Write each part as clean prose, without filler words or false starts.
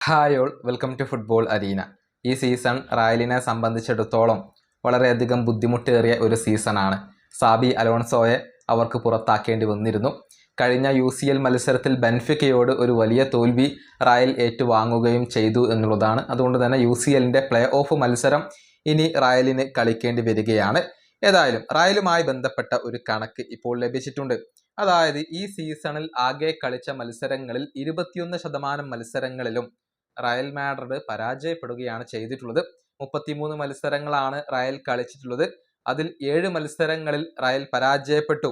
Hi all, welcome to football arena. ഈ season റയലിനെ സംബന്ധിച്ചിടത്തോളം വളരെയധികം ബുദ്ധിമുട്ടേറിയ ഒരു സീസണാണ്. സാബി അലോൺസോയെ അവർക്ക് പുറത്താക്കേണ്ടി വന്നിരുന്നു. കഴിഞ്ഞ UCL മത്സരത്തിൽ ബെൻഫിക്കയോട് ഒരു വലിയ തോൽവി റയൽ ഏറ്റുവാങ്ങുകയും ചെയ്തു എന്നുള്ളതാണ്. അതുകൊണ്ട് തന്നെ UCLൻ്റെ പ്ലേ ഓഫ് മത്സരം ഇനി റയലിന് കളിക്കേണ്ടി വരികയാണ്. ഏതായാലും റയലുമായി ബന്ധപ്പെട്ട ഒരു കണക്ക് ഇപ്പോൾ ലഭിച്ചിട്ടുണ്ട്. അതായത് ഈ സീസണിൽ ആകെ കളിച്ച മത്സരങ്ങളിൽ 21% മത്സരങ്ങളിലും റയൽ മാഡ്രിഡ് പരാജയപ്പെടുകയാണ് ചെയ്തിട്ടുള്ളത്. 33 മത്സരങ്ങളാണ് റയൽ കളിച്ചിട്ടുള്ളത്. അതിൽ 7 മത്സരങ്ങളിൽ റയൽ പരാജയപ്പെട്ടു.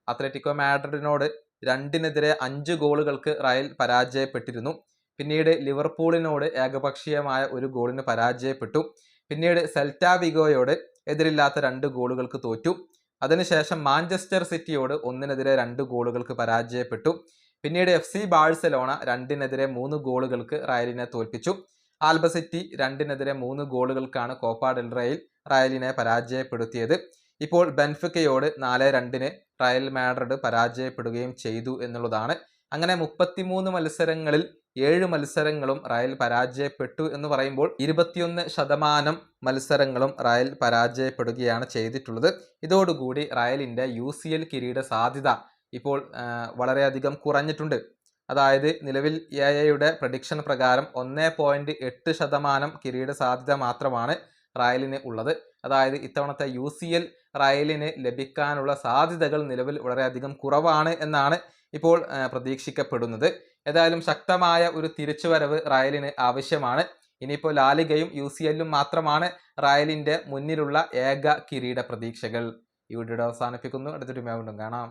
അത്ലറ്റിക്കോ മാഡ്രിഡിനോട് 2-നെതിരെ 5 ഗോളുകൾക്ക് റയൽ പരാജയപ്പെട്ടിരുന്നു. പിന്നീട് ലിവർപൂളിനോട് ഏകപക്ഷീയമായ 1 ഗോളിന് പരാജയപ്പെട്ടു. പിന്നീട് സെൽറ്റ വിഗോയോട് എതിരില്ലാത്ത 2 ഗോളുകൾക്ക് തോറ്റു. അതിനുശേഷം മാഞ്ചസ്റ്റർ സിറ്റിയോട് 1-നെതിരെ 2 ഗോളുകൾക്ക് പരാജയപ്പെട്ടു. പിന്നീട് FC ബാഴ്സലോണ 2-നെതിരെ 3 ഗോളുകൾക്ക് റയലിനെ തോൽപ്പിച്ചു. ആൽബസിറ്റി 2-നെതിരെ 3 ഗോളുകൾക്കാണ് കോപ്പ ഡെൽ റേയിൽ റയലിനെ പരാജയപ്പെടുത്തിയത്. ഇപ്പോൾ ബെൻഫിക്കയോട് 4-2 റയൽ മാഡ്രിഡ് പരാജയപ്പെടുകയും ചെയ്തു എന്നുള്ളതാണ്. അങ്ങനെ 33 മത്സരങ്ങളിൽ 7 മത്സരങ്ങളും റയൽ പരാജയപ്പെട്ടു എന്ന് പറയുമ്പോൾ 21% മത്സരങ്ങളും റയൽ പരാജയപ്പെടുകയാണ് ചെയ്തിട്ടുള്ളത്. ഇതോടുകൂടി റയലിൻ്റെ UCL കിരീട സാധ്യത ഇപ്പോൾ വളരെയധികം കുറഞ്ഞിട്ടുണ്ട്. അതായത് നിലവിൽ AAയുടെ പ്രഡിക്ഷൻ പ്രകാരം 1.8% കിരീട സാധ്യത മാത്രമാണ് റയലിന് ഉള്ളത്. അതായത് ഇത്തവണത്തെ UCL റയലിന് ലഭിക്കാനുള്ള സാധ്യതകൾ നിലവിൽ വളരെയധികം കുറവാണ് എന്നാണ് ഇപ്പോൾ പ്രതീക്ഷിക്കപ്പെടുന്നത്. ഏതായാലും ശക്തമായ ഒരു തിരിച്ചുവരവ് റയലിന് ആവശ്യമാണ്. ഇനിയിപ്പോൾ ലാലിഗയും UCLും മാത്രമാണ് റയലിൻ്റെ മുന്നിലുള്ള ഏക കിരീട പ്രതീക്ഷകൾ. ഈ വീഡിയോ അവസാനിപ്പിക്കുന്നു. അടുത്തൊരു വീണ്ടും കാണാം.